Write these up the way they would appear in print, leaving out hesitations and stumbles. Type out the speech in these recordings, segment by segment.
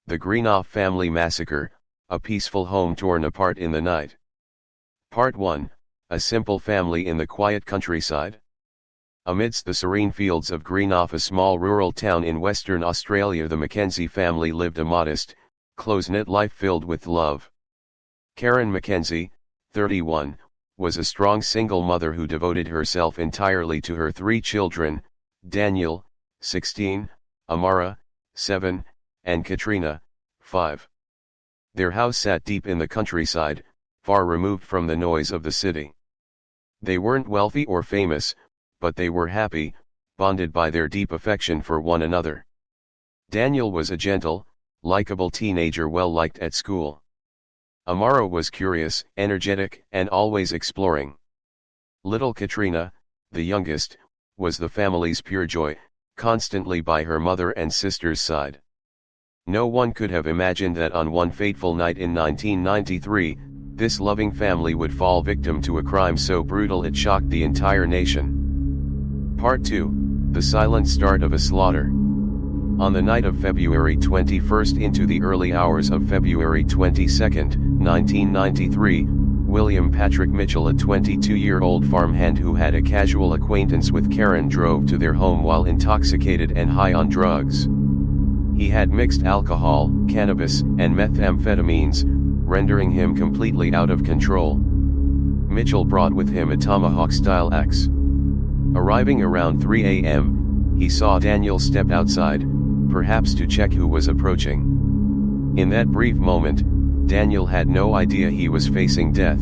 The Greenough Family Massacre, a peaceful home torn apart in the night. Part 1, a simple family in the quiet countryside. Amidst the serene fields of Greenough, a small rural town in Western Australia, the McKenzie family lived a modest, close-knit life filled with love. Karen McKenzie, 31, was a strong single mother who devoted herself entirely to her 3 children, Daniel, 16, Amara, 7, and Katrina, 5. Their house sat deep in the countryside, far removed from the noise of the city. They weren't wealthy or famous, but they were happy, bonded by their deep affection for one another. Daniel was a gentle, likable teenager well liked at school. Amara was curious, energetic, and always exploring. Little Katrina, the youngest, was the family's pure joy, constantly by her mother and sister's side. No one could have imagined that on one fateful night in 1993, this loving family would fall victim to a crime so brutal it shocked the entire nation. Part 2, the silent start of a slaughter. On the night of February 21 into the early hours of February 22, 1993, William Patrick Mitchell, a 22-year-old farmhand who had a casual acquaintance with Karen, drove to their home while intoxicated and high on drugs. He had mixed alcohol, cannabis, and methamphetamines, rendering him completely out of control. Mitchell brought with him a tomahawk-style axe. Arriving around 3 a.m., he saw Daniel step outside, perhaps to check who was approaching. In that brief moment, Daniel had no idea he was facing death.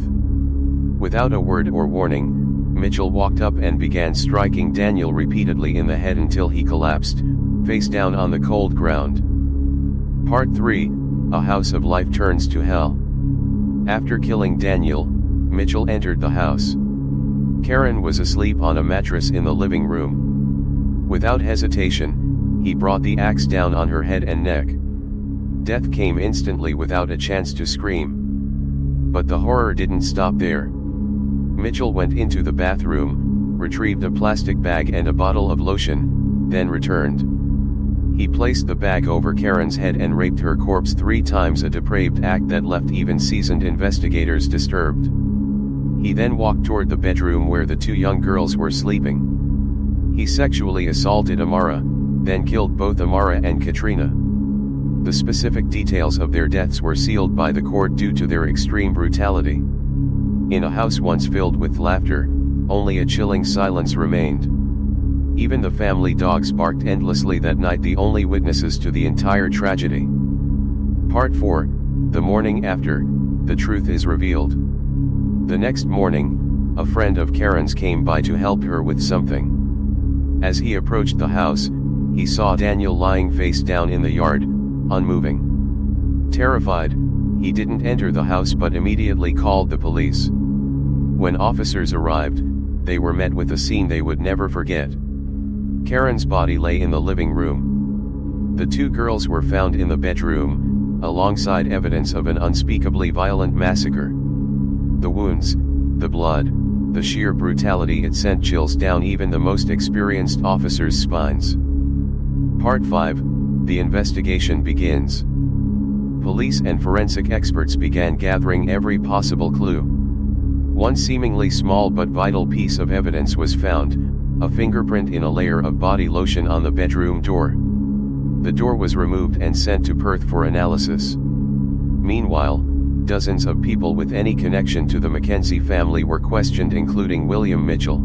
Without a word or warning, Mitchell walked up and began striking Daniel repeatedly in the head until he collapsed, face down on the cold ground. Part 3, a house of life turns to hell. After killing Daniel, Mitchell entered the house. Karen was asleep on a mattress in the living room. Without hesitation, he brought the axe down on her head and neck. Death came instantly without a chance to scream. But the horror didn't stop there. Mitchell went into the bathroom, retrieved a plastic bag and a bottle of lotion, then returned. He placed the bag over Karen's head and raped her corpse 3 times, a depraved act that left even seasoned investigators disturbed. He then walked toward the bedroom where the 2 young girls were sleeping. He sexually assaulted Amara, then killed both Amara and Katrina. The specific details of their deaths were sealed by the court due to their extreme brutality. In a house once filled with laughter, only a chilling silence remained. Even the family dogs barked endlessly that night, the only witnesses to the entire tragedy. Part 4, the morning after, the truth is revealed. The next morning, a friend of Karen's came by to help her with something. As he approached the house, he saw Daniel lying face down in the yard, unmoving. Terrified, he didn't enter the house but immediately called the police. When officers arrived, they were met with a scene they would never forget. Karen's body lay in the living room. The 2 girls were found in the bedroom, alongside evidence of an unspeakably violent massacre. The wounds, the blood, the sheer brutality, it sent chills down even the most experienced officers' spines. Part 5, the investigation begins. Police and forensic experts began gathering every possible clue. One seemingly small but vital piece of evidence was found, a fingerprint in a layer of body lotion on the bedroom door. The door was removed and sent to Perth for analysis. Meanwhile, dozens of people with any connection to the McKenzie family were questioned, including William Mitchell.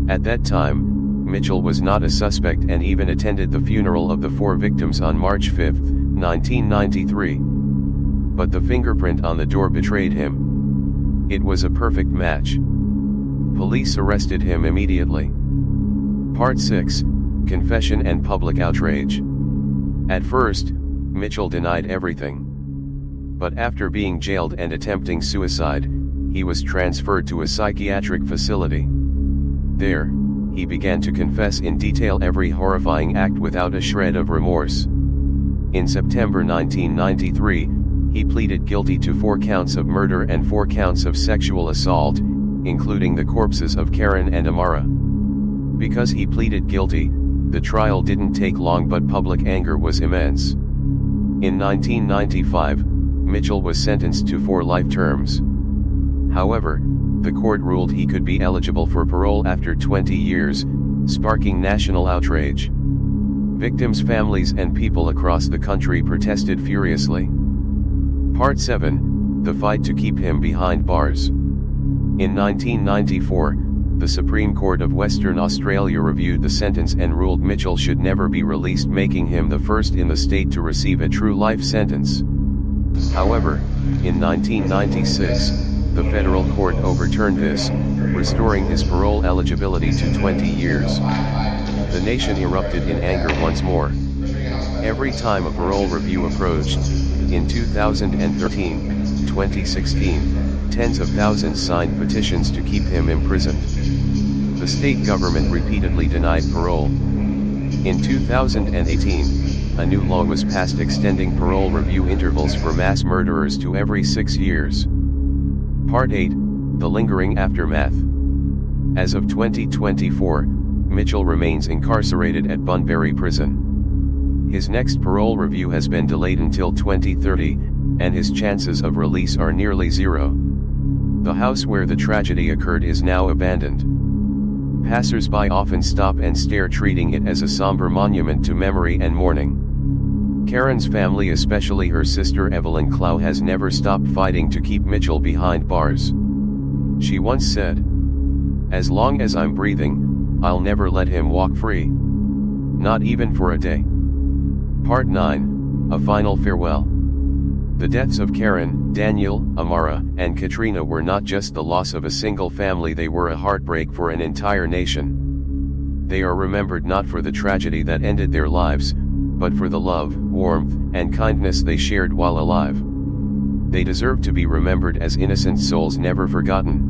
At that time, Mitchell was not a suspect and even attended the funeral of the 4 victims on March 5, 1993. But the fingerprint on the door betrayed him. It was a perfect match. Police arrested him immediately. Part 6, confession and public outrage. At first, Mitchell denied everything. But after being jailed and attempting suicide, he was transferred to a psychiatric facility. There, he began to confess in detail every horrifying act without a shred of remorse. In September 1993, he pleaded guilty to 4 counts of murder and 4 counts of sexual assault, including the corpses of Karen and Amara. Because he pleaded guilty, the trial didn't take long, but public anger was immense. In 1995, Mitchell was sentenced to 4 life terms. However, the court ruled he could be eligible for parole after 20 years, sparking national outrage. Victims' families and people across the country protested furiously. Part 7, The Fight to Keep Him Behind Bars. In 1994, the Supreme Court of Western Australia reviewed the sentence and ruled Mitchell should never be released, making him the first in the state to receive a true life sentence. However, in 1996, the federal court overturned this, restoring his parole eligibility to 20 years. The nation erupted in anger once more. Every time a parole review approached, in 2013, 2016, tens of thousands signed petitions to keep him imprisoned. The state government repeatedly denied parole. In 2018, a new law was passed extending parole review intervals for mass murderers to every 6 years. Part 8, The Lingering Aftermath. As of 2024, Mitchell remains incarcerated at Bunbury Prison. His next parole review has been delayed until 2030, and his chances of release are nearly zero. The house where the tragedy occurred is now abandoned. Passers-by often stop and stare, treating it as a somber monument to memory and mourning. Karen's family, especially her sister Evelyn Clow, has never stopped fighting to keep Mitchell behind bars. She once said, "As long as I'm breathing, I'll never let him walk free. Not even for a day." Part 9, A Final Farewell. The deaths of Karen, Daniel, Amara, and Katrina were not just the loss of a single family, they were a heartbreak for an entire nation. They are remembered not for the tragedy that ended their lives, but for the love, warmth, and kindness they shared while alive. They deserve to be remembered as innocent souls never forgotten.